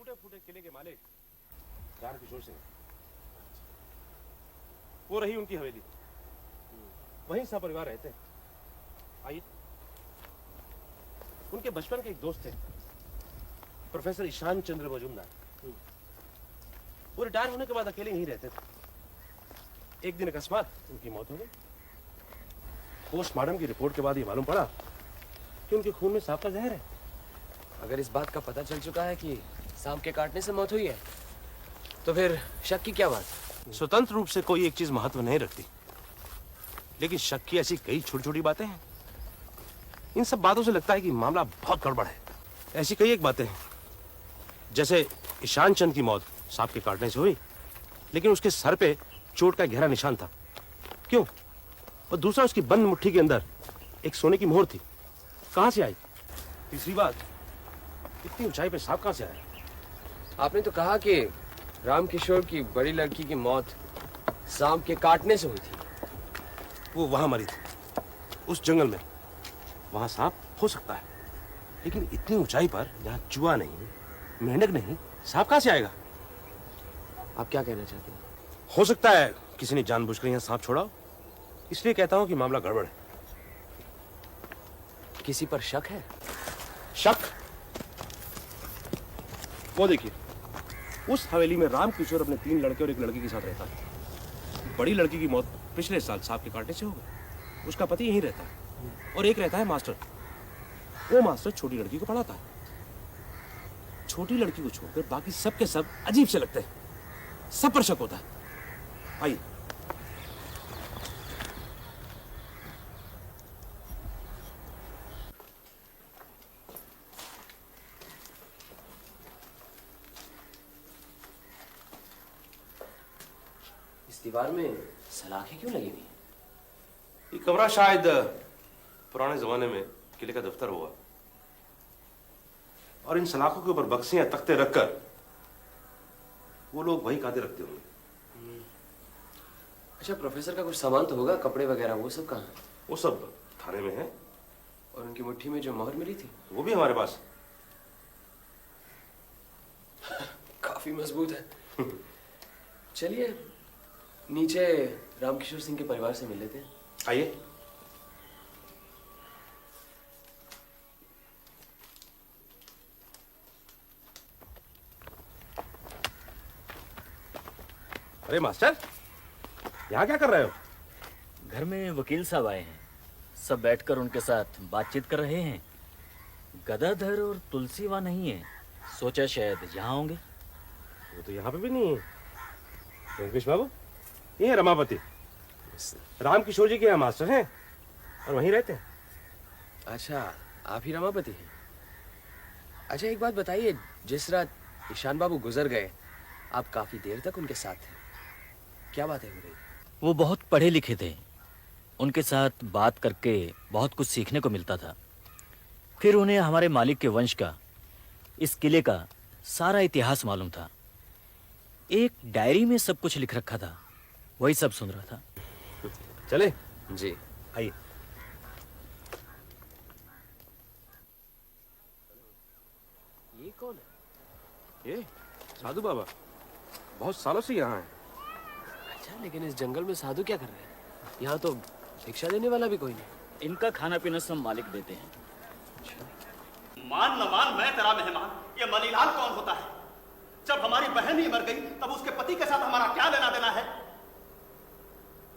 टूटे फूटे किले के मालिक रामकिशोर सिंह, वो रही उनकी हवेली, वहीं सब परिवार रहते हैं। आइए, उनके बचपन के एक दोस्त थे प्रोफेसर ईशान चंद्र मजूमदार। वो रिटायर होने के बाद अकेले यहीं रहते थे। एक दिन अकस्मात उनकी मौत हो गई। पोस्टमार्टम की रिपोर्ट के बाद ये मालूम पड़ा कि उनके खून में सांप का जहर है। अगर इस बात का पता चल चुका है कि सांप के काटने से मौत हुई है, तो फिर शक की क्या बात? स्वतंत्र रूप से कोई एक चीज महत्व नहीं रखती, लेकिन शक की ऐसी कई छोटी छोटी बातें हैं। इन सब बातों से लगता है कि मामला बहुत गड़बड़ है। ऐसी कई एक बातें हैं, जैसे ईशान चंद की मौत सांप के काटने से हुई, लेकिन उसके सर पे चोट का गहरा निशान था। क्यों? और दूसरा, उसकी बंद मुट्ठी के अंदर एक सोने की मोहर थी, कहां से आई? तीसरी बात, इतनी ऊंचाई पे सांप कहां से आया? आपने तो कहा कि रामकिशोर की बड़ी लड़की की मौत सांप के काटने से हुई थी। वो वहां मरी थी, उस जंगल में। वहां सांप हो सकता है, लेकिन इतनी ऊंचाई पर जहां चूहा नहीं, मेंढक नहीं, सांप कहां से आएगा? आप क्या कहना चाहते हैं? हो सकता है किसी ने जानबूझकर यहां सांप छोड़ा हो। इसलिए कहता हूं कि मामला गड़बड़ है। किसी पर शक है? शक? वो देखिए, उस हवेली में रामकिशोर अपने 3 लड़के और एक लड़की के साथ रहता है। बड़ी लड़की की मौत पिछले साल सांप के काटने से हो गई। उसका पति यहीं रहता है, और एक रहता है मास्टर। वो मास्टर छोटी लड़की को पढ़ाता है। छोटी लड़की को छोड़कर बाकी सब के सब अजीब से लगते हैं। सब पर शक होता है। आइए, इस दीवार में सलाखें क्यों लगी हुई हैं? ये कमरा शायद पुराने जमाने में किले का दफ्तर हुआ, और इन सलाखों के ऊपर बक्सियां तख्ते रखकर वो लोग वही कायदे रखते होंगे। अच्छा, प्रोफेसर का कुछ सामान तो होगा, कपड़े वगैरह, वो सब कहाँ है? वो सब थाने में है। और उनकी मुट्ठी में जो मोहर मिली थी वो भी हमारे पास। काफी मजबूत है। चलिए नीचे रामकिशोर सिंह के परिवार से मिल लेते हैं। आइए। अरे मास्टर, यहाँ क्या कर रहे हो? घर में वकील साहब आए हैं, सब बैठकर उनके साथ बातचीत कर रहे हैं। गदाधर और तुलसी वहाँ नहीं है, सोचा शायद यहाँ होंगे। वो तो यहाँ पे भी नहीं है। वेंकटेश बाबू, ये है रमापति, रामकिशोर जी के यहाँ मास्टर हैं और वहीं रहते हैं। अच्छा, आप ही रमापति हैं? अच्छा, एक बात बताइए, जिस रात ईशान बाबू गुजर गए, आप काफी देर तक उनके साथ थे, क्या बात है हो रही? वो बहुत पढ़े लिखे थे, उनके साथ बात करके बहुत कुछ सीखने को मिलता था। फिर उन्हें हमारे मालिक के वंश का, इस किले का सारा इतिहास मालूम था। एक डायरी में सब कुछ लिख रखा था, वही सब सुन रहा था। चले? जी आइए। ये कौन है? ये साधु बाबा बहुत सालों से यहाँ हैं। अच्छा, लेकिन इस जंगल में साधु क्या कर रहे हैं? यहाँ तो भिक्षा देने वाला भी कोई नहीं। इनका खाना पीना सब मालिक देते हैं। मान न मान, मैं तेरा मेहमान, ये मनीलाल कौन होता है? जब हमारी बहन ही मर गई तब उसके पति के साथ हमारा क्या लेना देना है?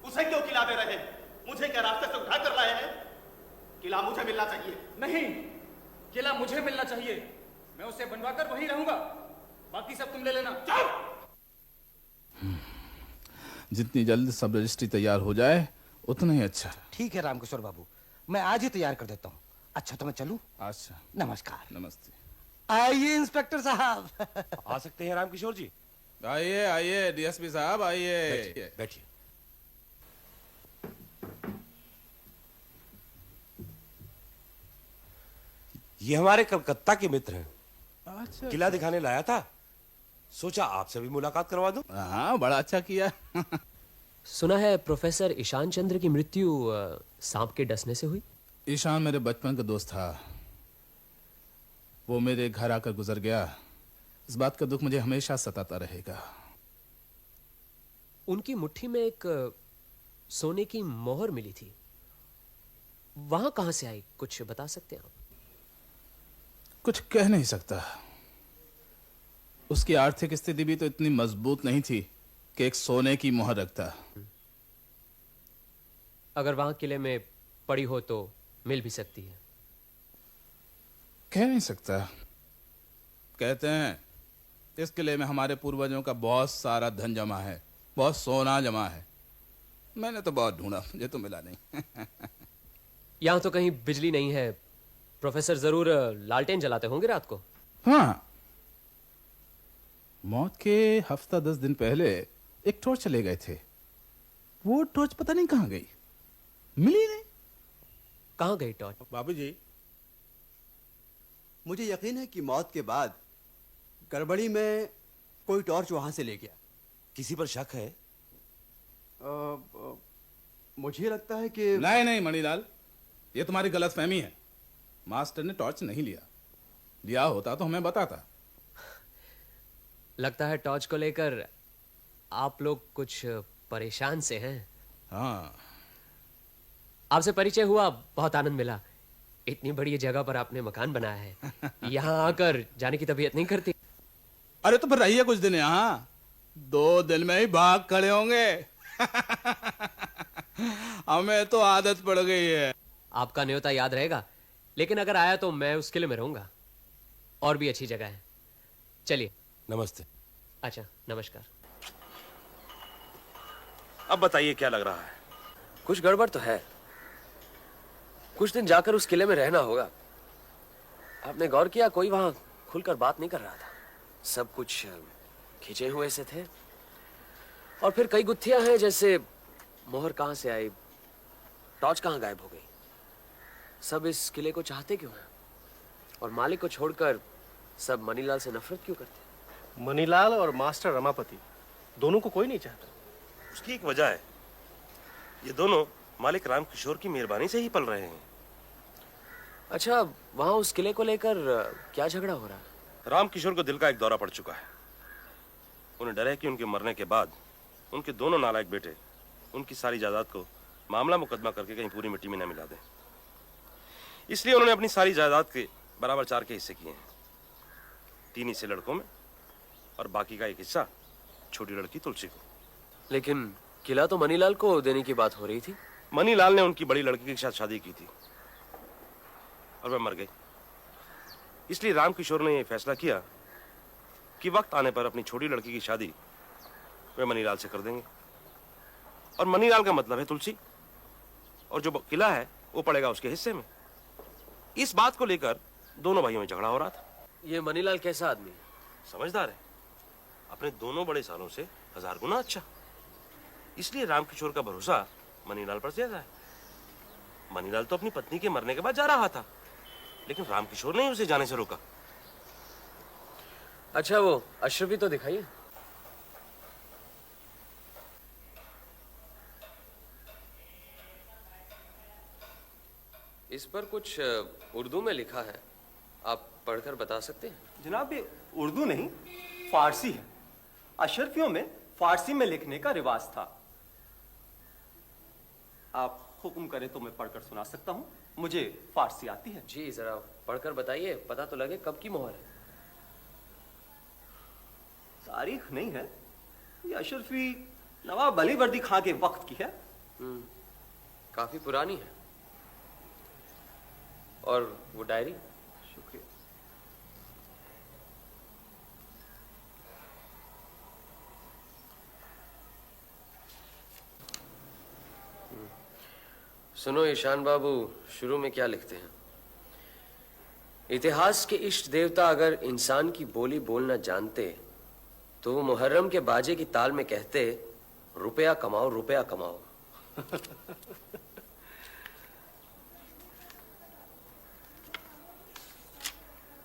उसे क्यों किला दे रहे हैं? मुझे क्या रास्ते से उठा कर लाए हैं? किला मुझे मिलना चाहिए। नहीं, किला मुझे मिलना चाहिए। मैं उसे बनवाकर वहीं रहूंगा, बाकी सब तुम ले लेना। जितनी जल्द सब रजिस्ट्री तैयार हो जाए उतना ही अच्छा। ठीक है रामकिशोर बाबू, मैं आज ही तैयार कर देता हूँ। अच्छा तो मैं चलूं? अच्छा, नमस्कार। नमस्ते। आइए इंस्पेक्टर साहब। आ सकते हैं रामकिशोर जी? आइए आइए डीएसपी साहब, आइए। बैठिए। ये हमारे कलकत्ता के मित्र हैं। अच्छा, किला दिखाने लाया था, सोचा आपसे भी मुलाकात करवा दूं। हाँ, बड़ा अच्छा किया। सुना है प्रोफेसर ईशान चंद्र की मृत्यु सांप के डसने से हुई। ईशान मेरे बचपन का दोस्त था, वो मेरे घर आकर गुजर गया। इस बात का दुख मुझे हमेशा सताता रहेगा। उनकी मुट्ठी में एक सोने की मोहर मिली थी, वहां कहां से आई, कुछ बता सकते हैं आप? कुछ कह नहीं सकता। उसकी आर्थिक स्थिति भी तो इतनी मजबूत नहीं थी कि एक सोने की मोहर रखता। अगर वहां किले में पड़ी हो तो मिल भी सकती है। कह नहीं सकता। कहते हैं इस किले में हमारे पूर्वजों का बहुत सारा धन जमा है, बहुत सोना जमा है। मैंने तो बहुत ढूंढा, मुझे तो मिला नहीं। यहां तो कहीं बिजली नहीं है। प्रोफेसर जरूर लालटेन जलाते होंगे रात को। हाँ, मौत के हफ्ता 10 दिन पहले एक टॉर्च ले गए थे। वो टॉर्च पता नहीं कहां गई, मिली नहीं। कहां गई टॉर्च? बाबूजी, मुझे यकीन है कि मौत के बाद गड़बड़ी में कोई टॉर्च वहां से ले गया। किसी पर शक है? मुझे लगता है कि नहीं नहीं मणिलाल, ये तुम्हारी गलतफहमी है। मास्टर ने टॉर्च नहीं लिया होता तो हमें बताता। लगता है टॉर्च को लेकर आप लोग कुछ परेशान से हैं। हाँ, आपसे परिचय हुआ, बहुत आनंद मिला। इतनी बड़ी जगह पर आपने मकान बनाया है, यहाँ आकर जाने की तबीयत नहीं करती? अरे तो फिर रहिए कुछ दिन यहाँ, 2 दिन में ही भाग खड़े होंगे। हमें तो आदत पड़ गई है। आपका न्योता याद रहेगा, लेकिन अगर आया तो मैं उस किले में रहूंगा। और भी अच्छी जगह है, चलिए। नमस्ते। अच्छा, नमस्कार। अब बताइए क्या लग रहा है? कुछ गड़बड़ तो है। कुछ दिन जाकर उस किले में रहना होगा। आपने गौर किया, कोई वहां खुलकर बात नहीं कर रहा था। सब कुछ खिंचे हुए से थे। और फिर कई गुत्थियां हैं, जैसे मोहर कहां से आई, टॉर्च कहां गायब हो गई। सब इस किले को चाहते क्यों हैं? और मालिक को छोड़कर सब मनीलाल से नफरत क्यों करते हैं? मनीलाल और मास्टर रमापति दोनों को कोई नहीं चाहता। उसकी एक वजह है, ये दोनों मालिक राम किशोर की मेहरबानी से ही पल रहे हैं। अच्छा, वहां उस किले को लेकर क्या झगड़ा हो रहा है? राम किशोर को दिल का एक दौरा पड़ चुका है। उन्हें डर है कि उनके मरने के बाद उनके दोनों नालायक बेटे उनकी सारी जायदाद को मामला मुकदमा करके कहीं पूरी मिट्टी में न मिला दें। इसलिए उन्होंने अपनी सारी जायदाद के बराबर 4 के हिस्से किए हैं। 3 हिस्से लड़कों में और बाकी का 1 हिस्सा छोटी लड़की तुलसी को। लेकिन किला तो मनीलाल को देने की बात हो रही थी। मनीलाल ने उनकी बड़ी लड़की के साथ शादी की थी और वह मर गई। इसलिए राम किशोर ने यह फैसला किया कि वक्त आने पर अपनी छोटी लड़की की शादी वे मनीलाल से कर देंगे। और मनीलाल का मतलब है तुलसी, और जो किला है वो पड़ेगा उसके हिस्से में। इस बात को लेकर दोनों भाइयों में झगड़ा हो रहा था। ये मनीलाल कैसा आदमी है? समझदार है, अपने दोनों बड़े सालों से 1000 गुना अच्छा। इसलिए राम किशोर का भरोसा मनीलाल पर ज्यादा है। मनीलाल तो अपनी पत्नी के मरने के बाद जा रहा था, लेकिन राम किशोर ने उसे जाने से रोका। अच्छा, वो अशरफी तो दिखाइए। इस पर कुछ उर्दू में लिखा है, आप पढ़कर बता सकते हैं? जनाब, ये उर्दू नहीं, फारसी है। अशरफियों में फारसी में लिखने का रिवाज था। आप हुक्म करें तो मैं पढ़कर सुना सकता हूँ, मुझे फारसी आती है। जी जरा पढ़कर बताइए, पता तो लगे कब की मोहर है। तारीख नहीं है, ये अशरफी नवाब अली वर्दी खां के वक्त की है। काफी पुरानी है। और वो डायरी? शुक्रिया। सुनो ईशान बाबू, शुरू में क्या लिखते हैं? इतिहास के इष्ट देवता अगर इंसान की बोली बोलना जानते तो वो मुहर्रम के बाजे की ताल में कहते, रुपया कमाओ रुपया कमाओ।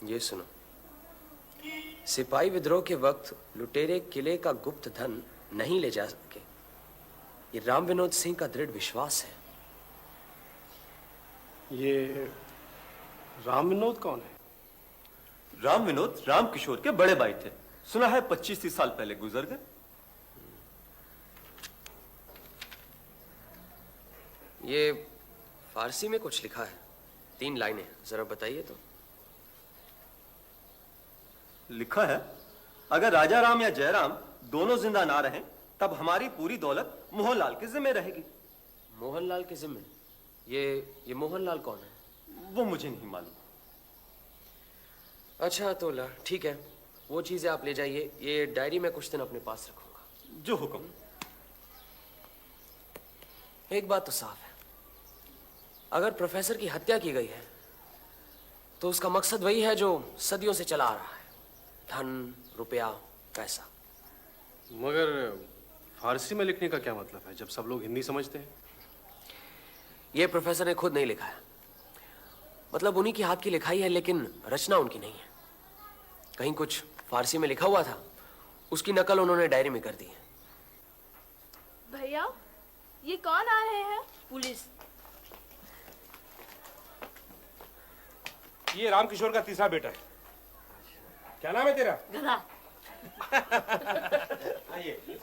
ये सुनो, सिपाही विद्रोह के वक्त लुटेरे किले का गुप्त धन नहीं ले जा सके, ये राम विनोद सिंह का दृढ़ विश्वास है। ये राम विनोद कौन है? राम विनोद राम किशोर के बड़े भाई थे। सुना है 25-30 साल पहले गुजर गए। ये फारसी में कुछ लिखा है, 3 लाइनें, जरा बताइए तो। लिखा है, अगर राजा राम या जयराम दोनों जिंदा ना रहें तब हमारी पूरी दौलत मोहनलाल के जिम्मे रहेगी। मोहनलाल के जिम्मे? ये मोहनलाल कौन है? वो मुझे नहीं मालूम। अच्छा तो ठीक है, वो चीजें आप ले जाइए, ये डायरी मैं कुछ दिन अपने पास रखूंगा। जो हुक्म। एक बात तो साफ है, अगर प्रोफेसर की हत्या की गई है तो उसका मकसद वही है जो सदियों से चला आ रहा है, धन, रुपया, पैसा। मगर फारसी में लिखने का क्या मतलब है जब सब लोग हिंदी समझते हैं? ये प्रोफेसर ने खुद नहीं लिखा है, मतलब उन्हीं की हाथ की लिखाई है, लेकिन रचना उनकी नहीं है। कहीं कुछ फारसी में लिखा हुआ था, उसकी नकल उन्होंने डायरी में कर दी है। भैया, ये कौन आ रहे हैं? पुलिस। ये रामकिशोर का तीसरा बेटा है। क्या नाम है तेरा? गधा। आइए।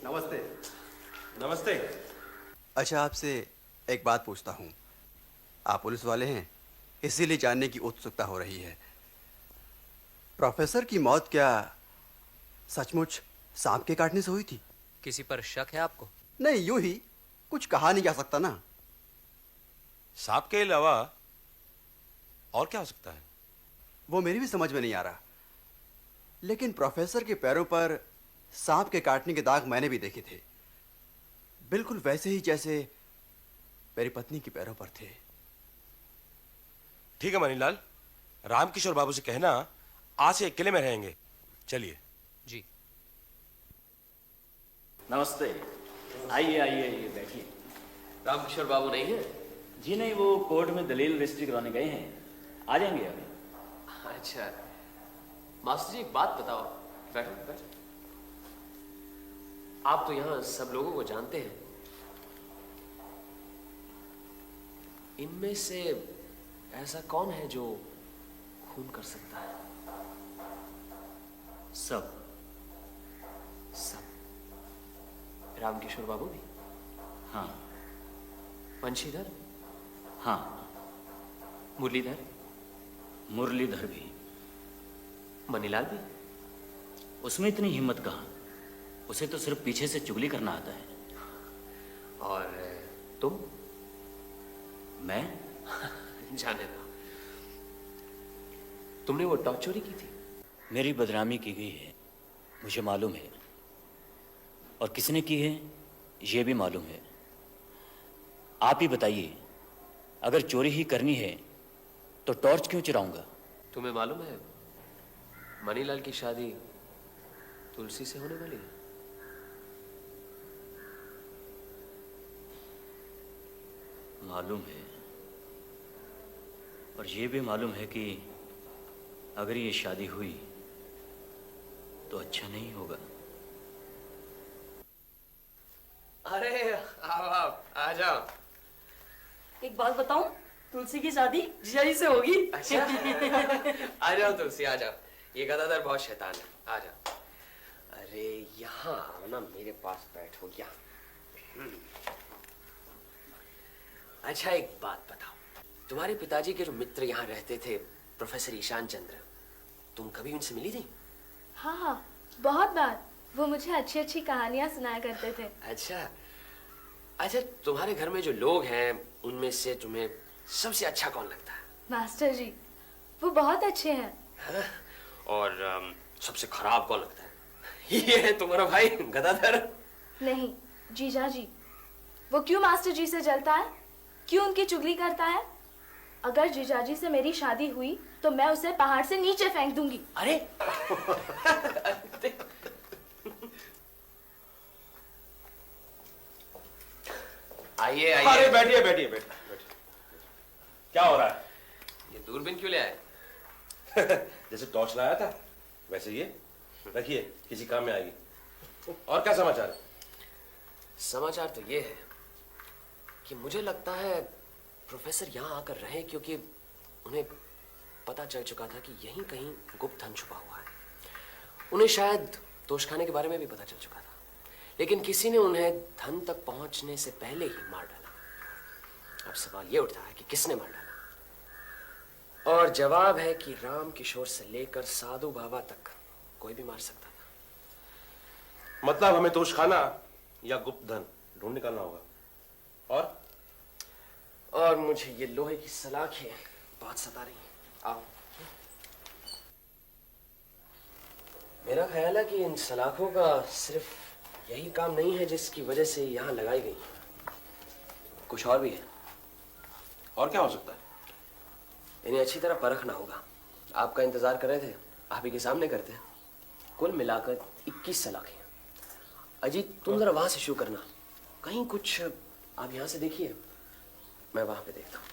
नमस्ते। नमस्ते। अच्छा, आपसे एक बात पूछता हूँ। आप पुलिस वाले हैं, इसीलिए जानने की उत्सुकता हो रही है। प्रोफेसर की मौत क्या सचमुच सांप के काटने से हुई थी? किसी पर शक है आपको? नहीं, यूं ही कुछ कहा नहीं जा सकता ना। सांप के अलावा और क्या हो सकता है? वो मेरी भी समझ में नहीं आ रहा, लेकिन प्रोफेसर के पैरों पर सांप के काटने के दाग मैंने भी देखे थे, बिल्कुल वैसे ही जैसे मेरी पत्नी के पैरों पर थे। ठीक है मनीलाल, रामकिशोर बाबू से कहना आज से अकेले में रहेंगे। चलिए। जी। नमस्ते। आइए आइए आइए, बैठिए। रामकिशोर बाबू नहीं है? जी नहीं, वो कोर्ट में दलील रजिस्ट्री कराने गए हैं, आ जाएंगे अभी। अच्छा, मास्टर जी एक बात बताओ। बैठो बैठो। आप तो यहाँ सब लोगों को जानते हैं, इनमें से ऐसा कौन है जो खून कर सकता है? सब। रामकिशोर बाबू भी? हाँ। वंशीधर? हाँ। मुरलीधर? मुरलीधर भी। मनीलाल भी? उसमें इतनी हिम्मत कहाँ, उसे तो सिर्फ पीछे से चुगली करना आता है। और तुम? मैं? जाने दो। तुमने वो टॉर्च चोरी की थी? मेरी बदनामी की गई है, मुझे मालूम है, और किसने की है ये भी मालूम है। आप ही बताइए, अगर चोरी ही करनी है तो टॉर्च क्यों चुराऊंगा? तुम्हें मालूम है मनीलाल की शादी तुलसी से होने वाली है? मालूम है, और ये भी मालूम है कि अगर ये शादी हुई तो अच्छा नहीं होगा। अरे आओ आ जाओ। एक बात बताऊं, तुलसी की शादी जीजाजी से होगी। अच्छा। आ जाओ तुलसी, आ जाओ। ये गदाधर बहुत शैतान है, आ जाओ। अरे यहाँ आओ ना, मेरे पास बैठो यहाँ। अच्छा एक बात बताओ, तुम्हारे पिताजी के जो मित्र यहाँ रहते थे, प्रोफेसर ईशान चंद्र, तुम कभी उनसे मिली थी? हाँ हाँ, बहुत बार। वो मुझे अच्छी अच्छी कहानियां सुनाया करते थे। अच्छा अच्छा, तुम्हारे घर में जो लोग हैं उनमें से तुम्हें सबसे अच्छा कौन लगता है? मास्टर जी, वो बहुत अच्छे हैं। हाँ? और सबसे खराब कौन लगता है? ये है तुम्हारा भाई गदाधर। नहीं, जीजा जी। वो क्यों मास्टर जी से जलता है, क्यों उनकी चुगली करता है? अगर जीजाजी से मेरी शादी हुई तो मैं उसे पहाड़ से नीचे फेंक दूंगी। अरे आइए आइए। अरे बैठिए बैठिए बैठिए। क्या हो रहा है? ये दूरबीन क्यों ले आए? जैसे टॉर्च लाया था वैसे ये रखिए, किसी काम में आएगी। और क्या समाचार है? समाचार तो ये है कि मुझे लगता है प्रोफेसर यहाँ आकर रहे क्योंकि उन्हें पता चल चुका था कि यहीं कहीं गुप्त धन छुपा हुआ है। उन्हें शायद तोशखाने के बारे में भी पता चल चुका था, लेकिन किसी ने उन्हें धन तक पहुंचने से पहले ही मार डाला। अब सवाल यह उठता है कि किसने मार डाला, और जवाब है कि राम किशोर से लेकर साधु बाबा तक कोई भी मार सकता था। मतलब हमें तोशखाना या गुप्त धन ढूंढ निकालना होगा। और मुझे ये लोहे की सलाखें बहुत सता रही हैं। आओ। मेरा ख्याल है कि इन सलाखों का सिर्फ यही काम नहीं है जिसकी वजह से यहां लगाई गई, कुछ और भी है। और क्या हो सकता है? इन्हें अच्छी तरह परखना होगा। आपका इंतजार कर रहे थे, आप ही के सामने करते हैं। कुल मिलाकर 21 सलाखें। अजीत, तुम जरा वहां से शुरू करना, कहीं कुछ आप यहां से देखिए, मैं वहां पे देखता हूं।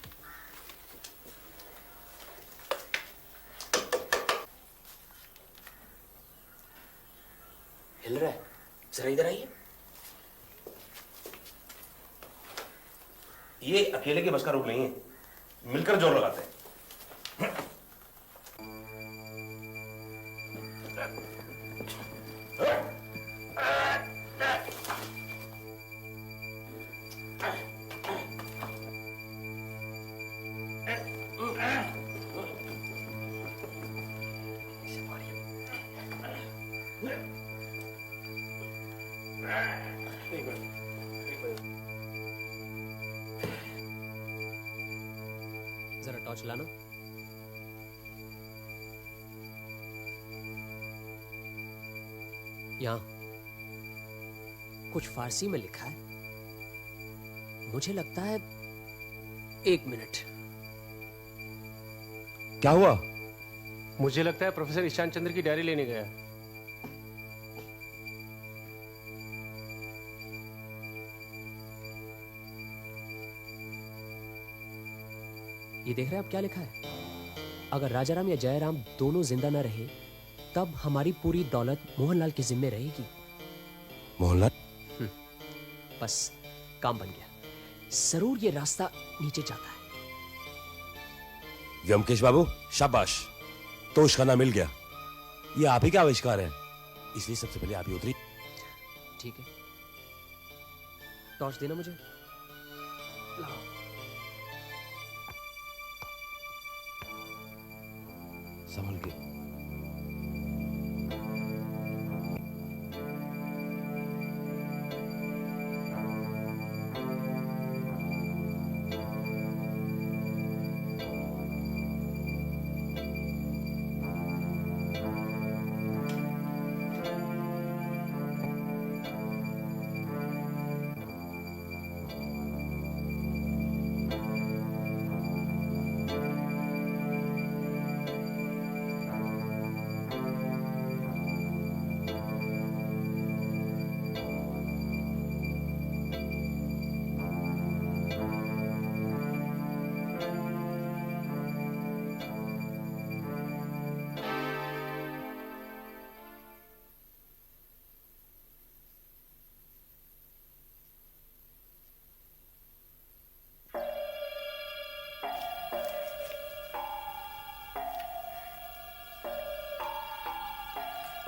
हिल रहा है, जरा इधर आइए। ये अकेले के बस का रोग नहीं है, मिलकर जोर लगाते हैं। जरा टॉर्च लाना। यहां कुछ फारसी में लिखा है, मुझे लगता है। 1 मिनट। क्या हुआ? मुझे लगता है प्रोफेसर ईशान चंद्र की डायरी लेने गया। ये देख रहे हैं आप क्या लिखा है? अगर राजाराम या जयराम दोनों जिंदा न रहे तब हमारी पूरी दौलत मोहनलाल के जिम्मे रहेगी। मोहनलाल? बस काम बन गया। जरूर ये रास्ता नीचे जाता है। व्योमकेश बाबू, शाबाश, तोशखाना मिल गया। ये आप ही का आविष्कार है, इसलिए सबसे पहले आप ही उतरी। ठीक है, टॉर्च देना मुझे। लाओ। संभल के।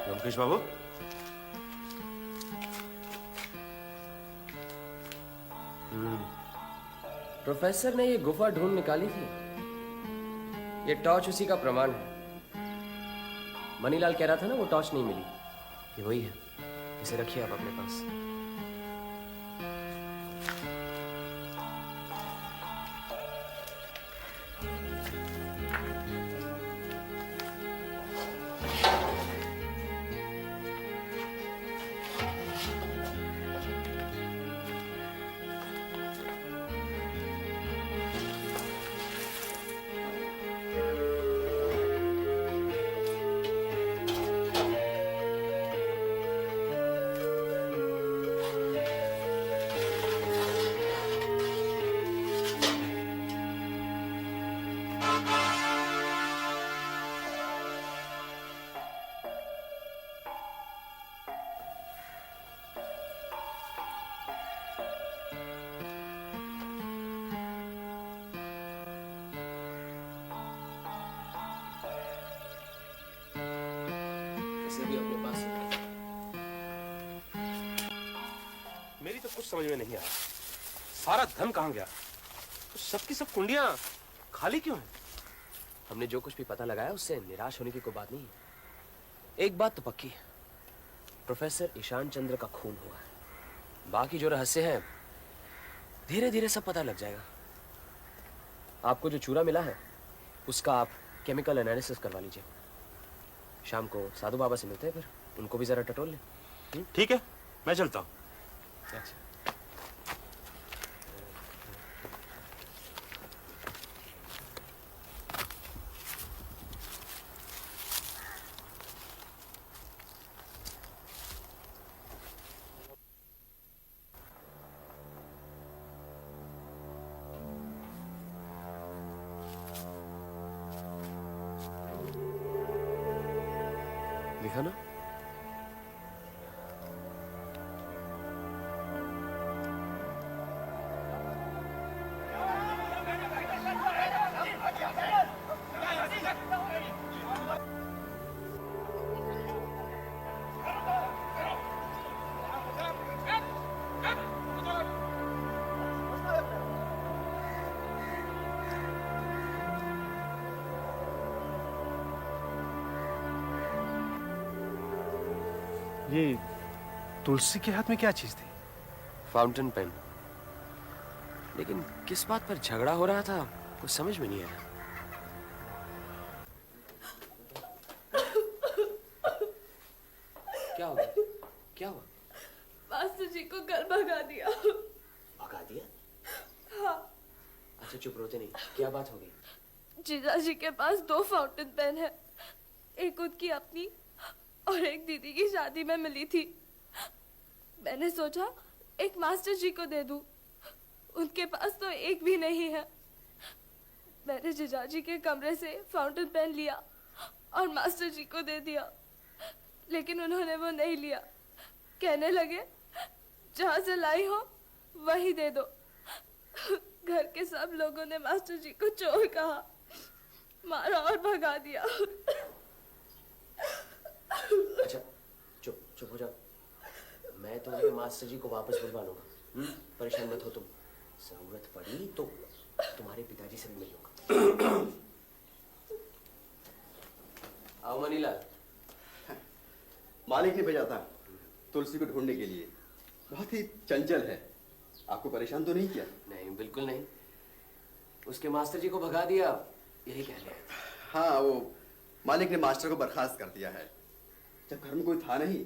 व्योमकेश बाबू, प्रोफेसर ने ये गुफा ढूंढ निकाली थी। ये टॉर्च उसी का प्रमाण है। मनीलाल कह रहा था ना वो टॉर्च नहीं मिली, ये वही है। इसे रखिए आप अपने पास। पैसे भी अपने पास हैं। मेरी तो कुछ समझ में नहीं आया, सारा धन कहाँ गया? तो सबकी सब कुंडियां खाली क्यों हैं? हमने जो कुछ भी पता लगाया उससे निराश होने की कोई बात नहीं है। एक बात तो पक्की है, प्रोफेसर ईशान चंद्र का खून हुआ है। बाकी जो रहस्य है धीरे धीरे सब पता लग जाएगा। आपको जो चूरा मिला है उसका आप केमिकल एनालिसिस करवा लीजिए। शाम को साधु बाबा से मिलते हैं, फिर उनको भी जरा टटोल लें। ठीक है, मैं चलता हूँ। अच्छा। लिखा ना? ये तुलसी के हाथ में क्या चीज थी? Fountain pen. लेकिन किस बात पर झगड़ा हो रहा था कुछ समझ में नहीं आया। क्या हुआ? क्या हुआ? मास्टर जी को घर भगा दिया। भगा दिया? हाँ। अच्छा चुप रोते नहीं, क्या बात हो गई? जीजा जी के पास 2 फाउंटेन पेन है, एक उनकी अपनी और एक दीदी की शादी में मिली थी। मैंने सोचा एक मास्टर जी को दे दूं, उनके पास तो एक भी नहीं है। मैंने जीजा जी के कमरे से फाउंटेन पेन लिया और मास्टर जी को दे दिया, लेकिन उन्होंने वो नहीं लिया। कहने लगे जहां से लाई हो वही दे दो। घर के सब लोगों ने मास्टर जी को चोर कहा, मारा और भगा दिया। अच्छा चुप चुप हो जाओ, मैं तुम्हारे मास्टर जी को वापस बुलवा लूंगा। परेशान मत हो तुम, जरूरत पड़ी तो तुम्हारे पिताजी से भी मिल लूंगा। आओ मनीला। मालिक ने भेजा था तुलसी को ढूंढने के लिए, बहुत ही चंचल है। आपको परेशान तो नहीं किया? नहीं बिल्कुल नहीं, उसके मास्टर जी को भगा दिया यही कह रहे हैं। हाँ, वो मालिक ने मास्टर को बर्खास्त कर दिया है। जब घर में कोई था नहीं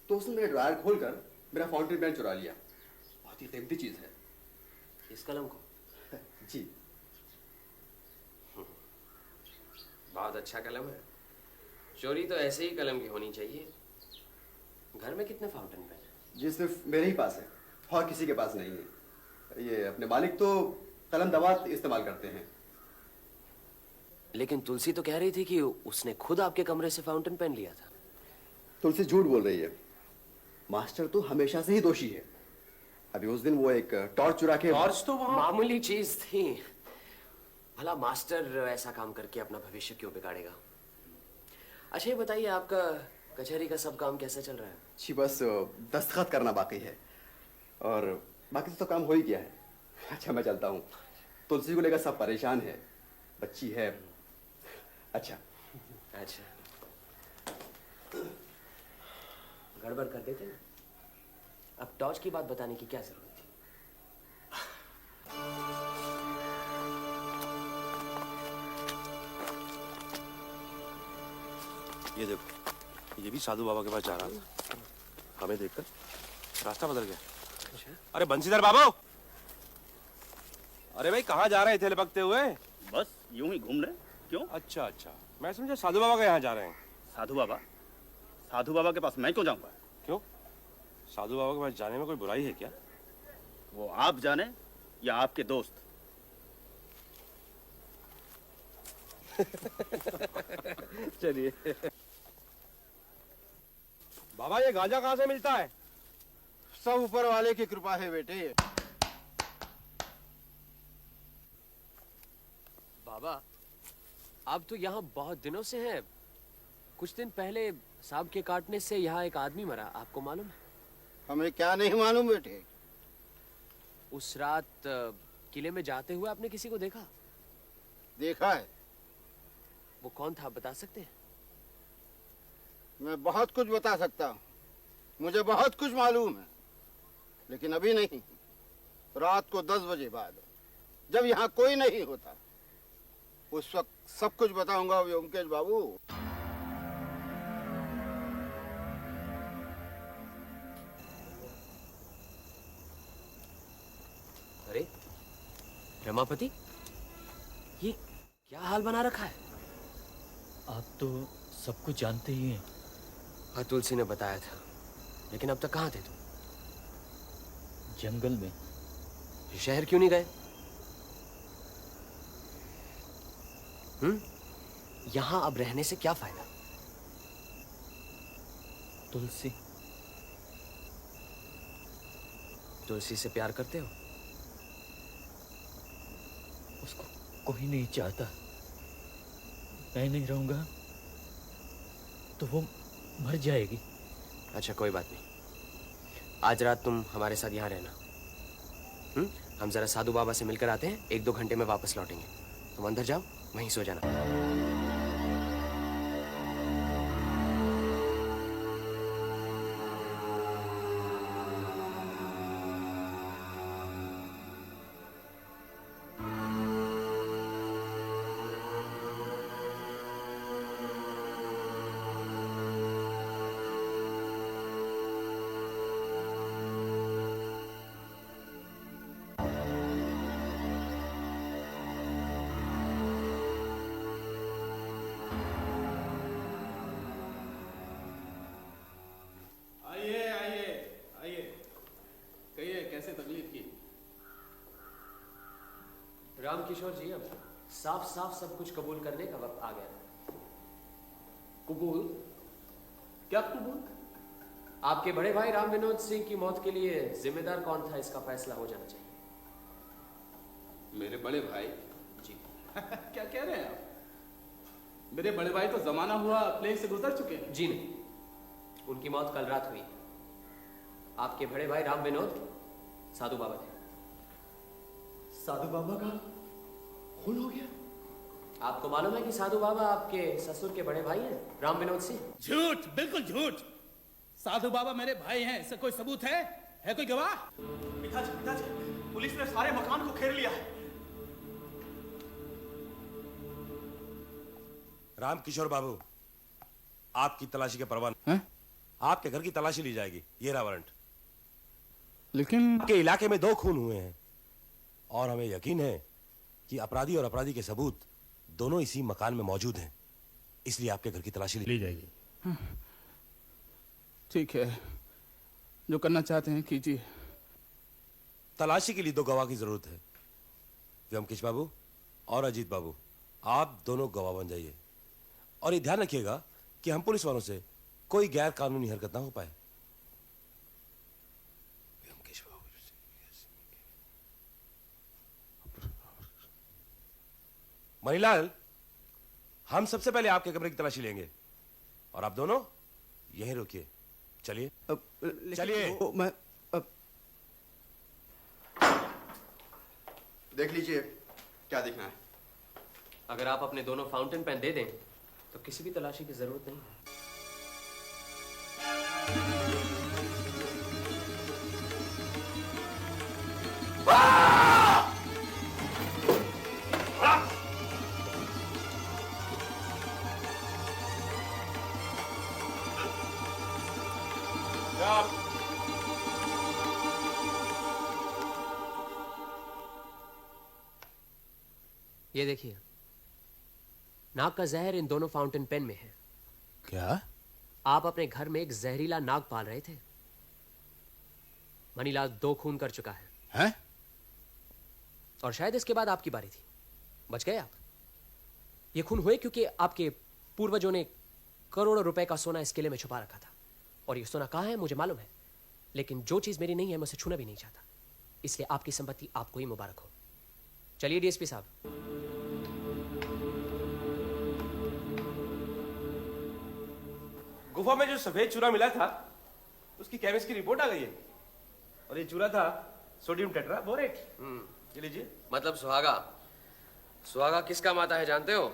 तो उसने मेरे ड्रायर खोलकर मेरा फाउंटेन पेन चुरा लिया। बहुत ही कीमती चीज है। इस कलम को? जी। बहुत अच्छा कलम है। चोरी तो ऐसे ही कलम की होनी चाहिए। घर में कितने फाउंटेन पेन हैं? जी सिर्फ मेरे ही पास है और किसी के पास नहीं है। ये अपने मालिक तो कलम दवात इस्तेमाल करते हैं। लेकिन तुलसी तो कह रही थी कि उसने खुद आपके कमरे से फाउंटेन पेन लिया था। तुलसी झूठ बोल रही है। मास्टर तो हमेशा से ही दोषी है। अभी उस दिन वो एक टॉर्च चुरा के। टॉर्च तो वहां मामूली चीज थी। भला मास्टर ऐसा काम करके अपना भविष्य क्यों बिगाड़ेगा? अच्छा ये बताइए, आपका कचहरी का सब काम कैसा चल रहा है? जी बस दस्तखत करना बाकी है और बाकी तो काम हो ही गया है। अच्छा मैं चलता हूँ। तुलसी को लेकर सब परेशान है, बच्ची है। अच्छा अच्छा, गड़बड़ कर देते ना। अब टॉर्च की बात बताने की क्या जरूरत थी? ये देखो, ये भी साधु बाबा के पास जा रहा था। हमें देखकर रास्ता बदल गया। अच्छा? अरे बंसीधर बाबू, अरे भाई कहाँ जा रहे थे लपकते हुए? बस यूं ही घूम रहे। क्यों? अच्छा अच्छा, मैं समझा साधु बाबा के यहाँ जा रहे हैं। साधु बाबा? साधु बाबा के पास मैं क्यों जाऊंगा? क्यों? साधु बाबा के पास जाने में कोई बुराई है क्या? वो आप जाने या आपके दोस्त? चलिए। बाबा ये गांजा कहाँ से मिलता है? सब ऊपर वाले की कृपा है बेटे। बाबा आप तो यहाँ बहुत दिनों से हैं, कुछ दिन पहले सांप के काटने से यहाँ एक आदमी मरा, आपको मालूम है? हमें क्या नहीं मालूम बेटे। उस रात किले में जाते हुए आपने किसी को देखा? देखा है। वो कौन था, बता सकते हैं? मैं बहुत कुछ बता सकता हूँ, मुझे बहुत कुछ मालूम है, लेकिन अभी नहीं। रात को 10 बजे बाद, जब यहाँ कोई नहीं होता, उस वक्त सब कुछ बताऊंगा व्योमकेश बाबू। अरे रमापति, ये क्या हाल बना रखा है? आप तो सब कुछ जानते ही हैं। हाँ, तुलसी ने बताया था, लेकिन अब तक कहाँ थे तुम? जंगल में। शहर क्यों नहीं गए? यहाँ अब रहने से क्या फायदा? तुलसी। तुलसी से प्यार करते हो? उसको कोई नहीं चाहता। मैं नहीं रहूंगा तो वो मर जाएगी। अच्छा, कोई बात नहीं। आज रात तुम हमारे साथ यहाँ रहना। हम जरा साधु बाबा से मिलकर आते हैं, 1-2 घंटे में वापस लौटेंगे। तुम अंदर जाओ, वहीं सो जाना। आइए आइए आइए, कहिए कैसे तकलीफ की? रामकिशोर जी, अब साफ साफ सब कुछ कबूल करने का वक्त आ गया। कबूल? क्या कबूल? आपके बड़े भाई राम विनोद सिंह की मौत के लिए जिम्मेदार कौन था, इसका फैसला हो जाना चाहिए। मेरे बड़े भाई? जी। क्या कह रहे हैं आप? मेरे बड़े भाई तो जमाना हुआ प्लेग से गुजर चुके हैं। जी नहीं, उनकी मौत कल रात हुई। आपके बड़े भाई राम विनोद साधु बाबा थे। साधु बाबा का खून हो गया? आपको मालूम है कि साधु बाबा आपके ससुर के बड़े भाई हैं, राम विनोद सिंह? झूठ, बिल्कुल झूठ। साधु बाबा मेरे भाई हैं, इसका कोई सबूत है? कोई गवाह? पिताजी, पुलिस ने सारे मकान को घेर लिया है। रामकिशोर बाबू, आपकी तलाशी के परवान हैं? आपके घर की तलाशी ली जाएगी। ये रहा वारंट। लेकिन आपके इलाके में 2 खून हुए हैं और हमें यकीन है कि अपराधी और अपराधी के सबूत दोनों इसी मकान में मौजूद हैं, इसलिए आपके घर की तलाशी ली जाएगी। ठीक है, जो करना चाहते हैं कीजिए। तलाशी के लिए 2 गवाह की जरूरत है। व्योमकेश बाबू और अजीत बाबू, आप दोनों गवाह बन जाइए और ये ध्यान रखिएगा कि हम पुलिस वालों से कोई गैर कानूनी हरकत ना हो पाए। मणिलाल, हम सबसे पहले आपके कमरे की तलाशी लेंगे और आप दोनों यहीं रुकिए। चलिए चलिए। मैं देख लीजिए क्या देखना है। अगर आप अपने दोनों फाउंटेन पेन दे दें तो किसी भी तलाशी की जरूरत नहीं है। ये देखिए, नाग का जहर इन दोनों फाउंटेन पेन में है। क्या? आप अपने घर में एक जहरीला नाग पाल रहे थे। मणिलाल 2 खून कर चुका है। हैं? और शायद इसके बाद आपकी बारी थी। बच गए आप। ये खून हुए क्योंकि आपके पूर्वजों ने करोड़ों रुपए का सोना इस किले में छुपा रखा था। और ये सोना कहाँ है मुझे मालूम है, लेकिन जो चीज मेरी नहीं है मैं उसे छूना भी नहीं चाहता। इसलिए आपकी संपत्ति आपको ही मुबारक हो। चलिए डीएसपी साहब। गुफा में जो सफेद चूरा मिला था उसकी केमिस्ट की रिपोर्ट आ गई है और ये चूरा था सोडियम टेट्राबोरेट। ये लीजिए। मतलब सुहागा। सुहागा किस काम आता है जानते हो?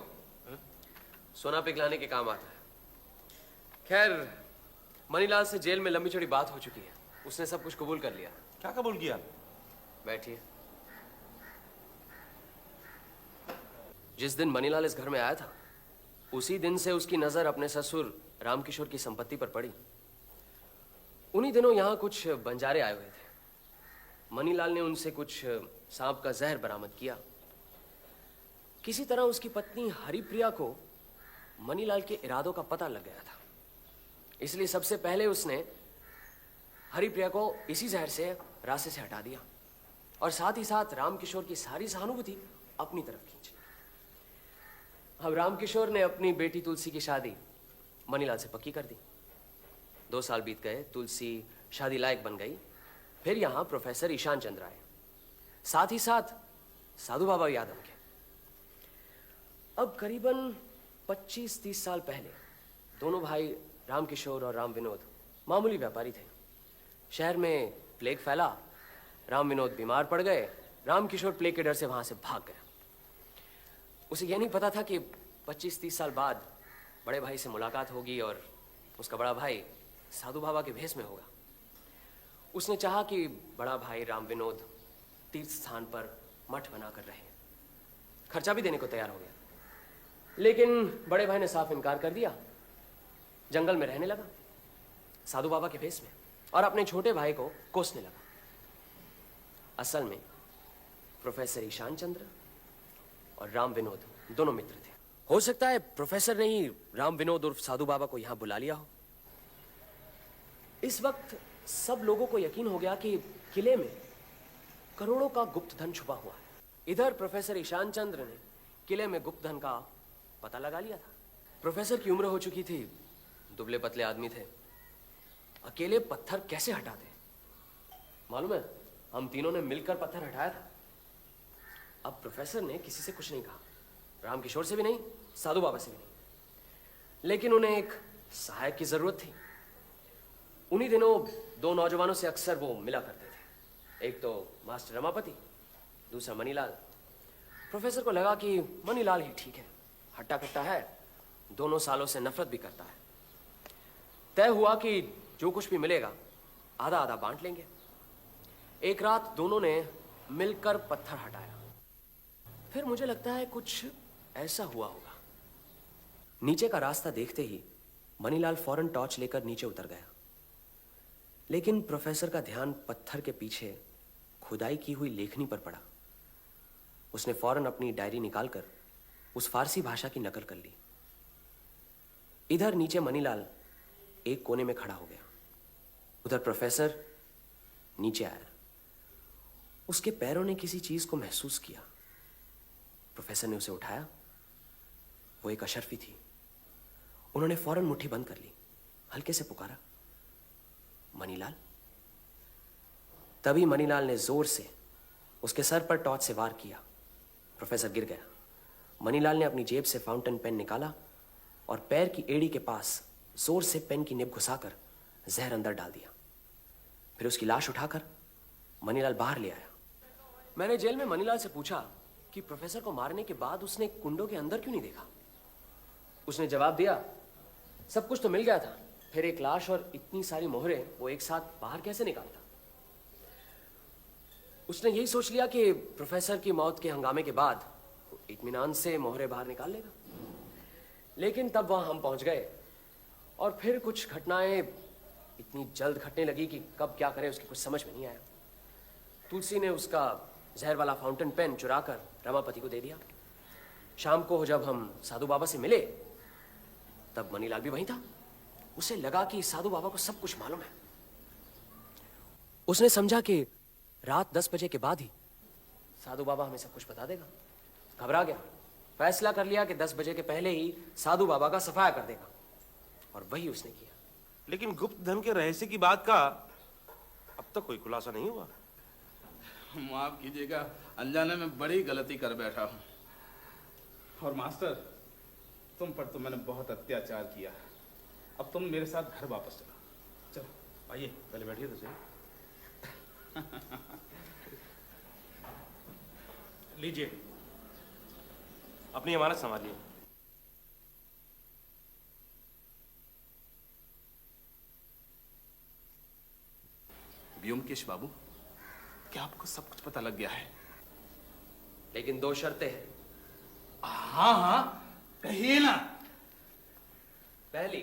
सोना पिघलाने के काम आता है। खैर, मनीलाल से जेल में लंबी चौड़ी बात हो चुकी है। उसने सब कुछ कबूल कर लिया। क्या कबूल किया? बैठिए। जिस दिन मनीलाल इस घर में आया था उसी दिन से उसकी नजर अपने ससुर रामकिशोर की संपत्ति पर पड़ी। उन्हीं दिनों यहां कुछ बंजारे आए हुए थे। मनीलाल ने उनसे कुछ सांप का जहर बरामद किया। किसी तरह उसकी पत्नी हरिप्रिया को मनीलाल के इरादों का पता लग गया था, इसलिए सबसे पहले उसने हरिप्रिया को इसी जहर से रास्ते से हटा दिया और साथ ही साथ रामकिशोर की सारी सहानुभूति अपनी तरफ खींची। अब रामकिशोर ने अपनी बेटी तुलसी की शादी मनीलाल से पक्की कर दी। 2 साल बीत गए, तुलसी शादी लायक बन गई। फिर यहां प्रोफेसर ईशान चंद्र आए, साथ ही साथ साधु बाबा यादव के। अब करीबन 25-30 साल पहले दोनों भाई रामकिशोर और राम विनोद मामूली व्यापारी थे। शहर में प्लेग फैला, राम विनोद बीमार पड़ गए। रामकिशोर प्लेग के डर से वहां से भाग गया। उसे यह नहीं पता था कि 25-30 साल बाद बड़े भाई से मुलाकात होगी और उसका बड़ा भाई साधु बाबा के भेष में होगा। उसने चाहा कि बड़ा भाई राम विनोद तीर्थ स्थान पर मठ बनाकर रहे, खर्चा भी देने को तैयार हो गया। लेकिन बड़े भाई ने साफ इनकार कर दिया। जंगल में रहने लगा साधु बाबा के भेष में और अपने छोटे भाई को कोसने लगा। असल में प्रोफेसर ईशान चंद्र और राम विनोद दोनों मित्र थे। हो सकता है प्रोफेसर ने ही राम विनोद उर्फ साधु बाबा को यहां बुला लिया हो। इस वक्त सब लोगों को यकीन हो गया कि किले में करोड़ों का गुप्त धन छुपा हुआ है। इधर प्रोफेसर ईशान चंद्र ने किले में गुप्त धन का पता लगा लिया था। प्रोफेसर की उम्र हो चुकी थी, दुबले पतले आदमी थे। अकेले पत्थर कैसे हटाते मालूम है? हम तीनों ने मिलकर पत्थर हटाया था। अब प्रोफेसर ने किसी से कुछ नहीं कहा, रामकिशोर से भी नहीं, साधु बाबा से भी नहीं। लेकिन उन्हें एक सहायक की जरूरत थी। उन्हीं दिनों 2 नौजवानों से अक्सर वो मिला करते थे। एक तो मास्टर रमापति, दूसरा मनीलाल। प्रोफेसर को लगा कि मनीलाल ही ठीक है, हट्टा कट्टा है, दोनों सालों से नफरत भी करता है। तय हुआ कि जो कुछ भी मिलेगा आधा आधा बांट लेंगे। एक रात दोनों ने मिलकर पत्थर हटाया। फिर मुझे लगता है कुछ ऐसा हुआ होगा। नीचे का रास्ता देखते ही मनीलाल फौरन टॉर्च लेकर नीचे उतर गया। लेकिन प्रोफेसर का ध्यान पत्थर के पीछे खुदाई की हुई लेखनी पर पड़ा। उसने फौरन अपनी डायरी निकालकर उस फारसी भाषा की नकल कर ली। इधर नीचे मनीलाल एक कोने में खड़ा हो गया, उधर प्रोफेसर नीचे आया। उसके पैरों ने किसी चीज को महसूस किया। प्रोफेसर ने उसे उठाया। वो एक अशर्फी थी। उन्होंने फौरन मुट्ठी बंद कर ली, हल्के से पुकारा, मनीलाल। तभी मनीलाल ने जोर से उसके सर पर टॉर्च से वार किया। प्रोफेसर गिर गया। मनीलाल ने अपनी जेब से फाउंटेन पेन निकाला और पैर की एड़ी के पास जोर से पेन की निब घुसाकर जहर अंदर डाल दिया। फिर उसकी लाश उठाकर मनीलाल बाहर ले आया। मैंने जेल में मनीलाल से पूछा कि प्रोफेसर को मारने के बाद उसने कुंडों के अंदर क्यों नहीं देखा। उसने जवाब दिया, सब कुछ तो मिल गया था, फिर एक लाश और इतनी सारी मोहरें वो एक साथ बाहर कैसे निकालता। उसने यही सोच लिया कि प्रोफेसर की मौत के हंगामे के बाद वो इत्मीनान से मोहरें बाहर निकाल लेगा। लेकिन तब वहां हम पहुंच गए और फिर कुछ घटनाएं इतनी जल्द घटने लगी कि कब क्या करे उसकी कुछ समझ में नहीं आया। तुलसी ने उसका जहर वाला फाउंटेन पेन चुराकर रमापति को दे दिया। शाम को जब हम साधु बाबा से मिले तब मनीलाल भी वहीं था। उसे लगा कि साधु बाबा को सब कुछ मालूम है। उसने समझा कि रात 10 बजे के बाद ही साधु बाबा हमें सब कुछ बता देगा। घबरा गया। फैसला कर लिया कि 10 बजे के पहले ही साधु बाबा का सफाया कर देगा, और वही उसने किया। लेकिन गुप्त धन के रहस्य की बात का अब तक कोई खुलासा नहीं हुआ। माफ कीजिएगा, अनजाने में बड़ी गलती कर बैठा हूँ। और मास्टर, तुम पर तो मैंने बहुत अत्याचार किया। अब तुम मेरे साथ घर वापस चलो। चलो आइए, पहले बैठिए तो सही। लीजिए, अपनी अमानत संभालिए। व्योमकेश बाबू, क्या आपको सब कुछ पता लग गया है? लेकिन दो शर्तें हैं। हाँ हाँ, कहिए ना। पहली,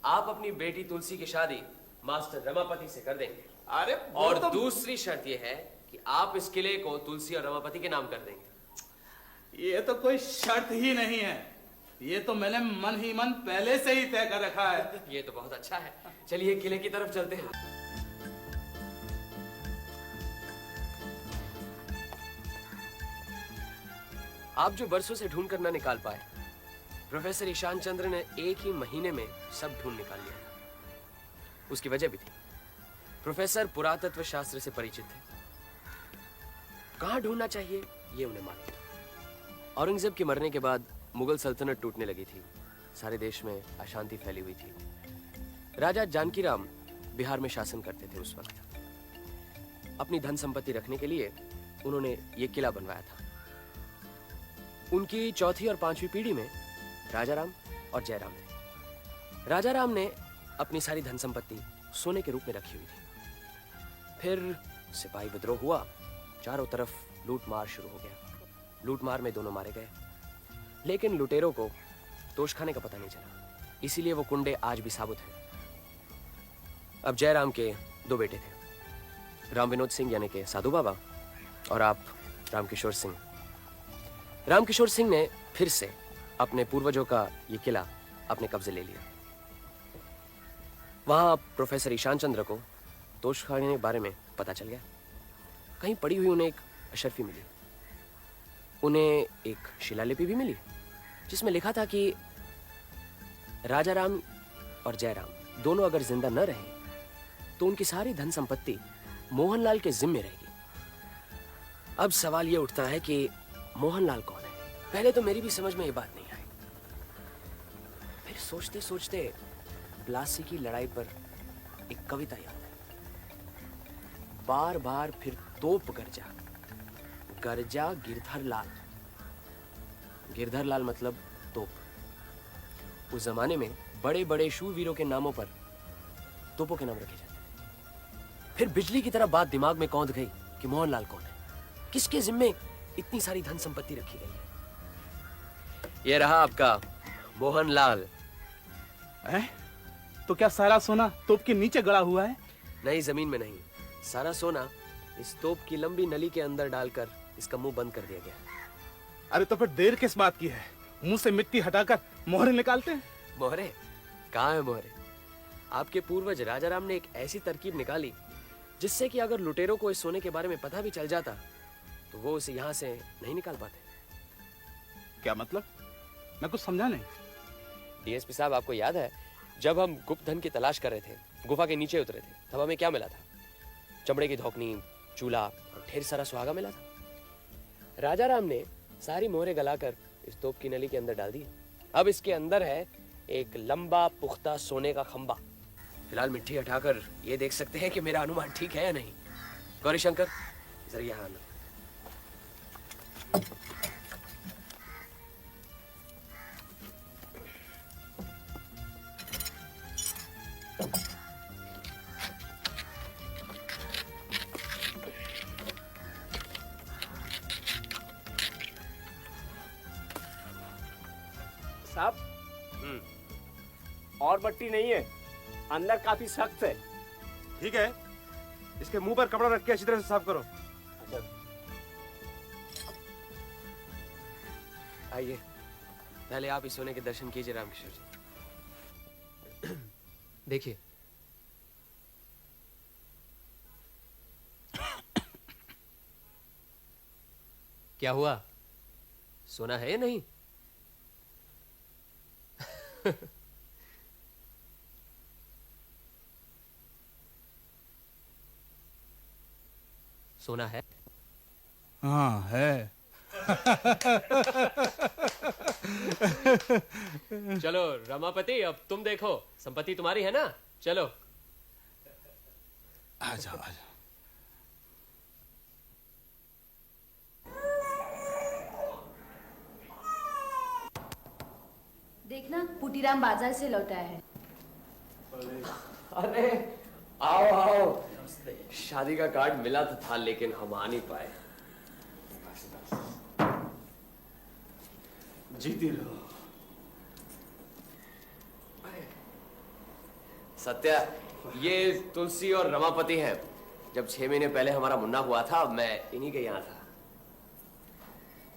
आप अपनी बेटी तुलसी की शादी मास्टर रमापति से कर देंगे। अरे और दूसरी शर्त यह है कि आप इस किले को तुलसी और रमापति के नाम कर देंगे। ये तो कोई शर्त ही नहीं है, ये तो मैंने मन ही मन पहले से ही तय कर रखा है। ये तो बहुत अच्छा है। चलिए किले की तरफ चलते हैं। आप जो बरसों से ढूंढ कर ना निकाल पाए, प्रोफेसर ईशान चंद्र ने एक ही महीने में सब ढूंढ निकाल लिया था। उसकी वजह भी थी, प्रोफेसर पुरातत्व शास्त्र से परिचित थे। कहां ढूंढना चाहिए ये उन्हें मालूम था। औरंगजेब के मरने के बाद मुगल सल्तनत टूटने लगी थी, सारे देश में अशांति फैली हुई थी। राजा जानकीराम बिहार में शासन करते थे उस वक्त। अपनी धन संपत्ति रखने के लिए उन्होंने ये किला बनवाया था। उनकी चौथी और पांचवी पीढ़ी में राजाराम और जयराम थे। राजाराम ने अपनी सारी धन संपत्ति सोने के रूप में रखी हुई थी। फिर सिपाही विद्रोह हुआ, चारों तरफ लूटमार शुरू हो गया। लूटमार में दोनों मारे गए, लेकिन लुटेरों को तोशखाने का पता नहीं चला, इसीलिए वो कुंडे आज भी साबुत हैं। अब जयराम के दो बेटे थे, राम विनोद सिंह यानी कि साधु बाबा, और आप रामकिशोर सिंह। रामकिशोर सिंह ने फिर से अपने पूर्वजों का ये किला अपने कब्जे ले लिया। वहां प्रोफेसर ईशान चंद्र को तोशखाने के बारे में पता चल गया। कहीं पड़ी हुई उन्हें एक अशर्फी मिली। उन्हें एक शिलालिपि भी मिली जिसमें लिखा था कि राजाराम और जयराम दोनों अगर जिंदा न रहे तो उनकी सारी धन संपत्ति मोहनलाल के जिम्मे रहेगी। अब सवाल यह उठता है कि मोहनलाल कौन है? पहले तो मेरी भी समझ में ये बात नहीं आई। फिर सोचते सोचते प्लासी की लड़ाई पर एक कविता याद आई। बार बार फिर तोप गरजा, गरजा गिरधर लाल। गिरधर लाल मतलब तोप। उस जमाने में बड़े बड़े शूरवीरों के नामों पर तोपों के नाम रखे जाते। फिर बिजली की तरह बात दिमाग में कौंध गई कि मोहनलाल कौन है, किसके जिम्मे इतनी सारी धन संपत्ति रखी गई है। ये रहा आपका मोहनलाल। तो क्या सारा सोना तोप के नीचे गड़ा हुआ है? नहीं, जमीन में नहीं। सारा सोना इस तोप की लंबी नली के अंदर डालकर इसका मुंह बंद कर दिया गया। अरे तो फिर देर किस बात की है? मुंह से मिट्टी हटाकर मोहरे निकालते हैं। मोहरे? कहाँ है मोहरे? आपके पूर्वज राजाराम ने एक ऐसी तरकीब निकाली जिससे कि अगर लुटेरों को इस सोने के बारे में पता भी चल जाता तो वो उसे यहाँ से नहीं निकाल पाते। क्या मतलब? मैं कुछ समझा नहीं। डीएसपी साहब, आपको याद है जब हम गुप्त धन की तलाश कर रहे थे, गुफा के नीचे उतरे थे, तब हमें क्या मिला था? चमड़े की धौकनी, चूल्हा और ढेर सारा सुहागा मिला था। राजाराम ने सारी मोहरे गलाकर इस तोप की नली के अंदर डाल दी। अब इसके अंदर है एक लंबा पुख्ता सोने का खंबा। फिलहाल मिट्टी हटाकर ये देख सकते हैं कि मेरा अनुमान ठीक है या नहीं। गौरी शंकर, जरा यहाँ आना। साहब, और मट्टी नहीं है, अंदर काफी सख्त है। ठीक है, इसके मुंह पर कपड़ा रख के अच्छी तरह से साफ करो। आइए, पहले आप इस सोने के दर्शन कीजिए रामकिशोर जी। देखिए, क्या हुआ? सोना है या नहीं? सोना है? हाँ है। चलो रमापति, अब तुम देखो, संपत्ति तुम्हारी है ना? चलो। आ जाओ आ जाओ। देखना, पुटीराम बाजार से लौटा है। अरे आओ आओ। शादी का कार्ड मिला तो था लेकिन हम आ नहीं पाए। जीती रहो। सत्या, ये तुलसी और रमापति हैं। जब 6 महीने पहले हमारा मुन्ना हुआ था मैं इन्हीं के यहाँ था।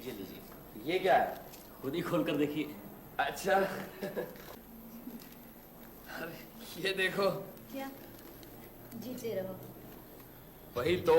ये लीजिए। ये क्या है? खुद ही खोल कर देखिए। अच्छा। अरे ये देखो। क्या? जीते रहो। वही तो।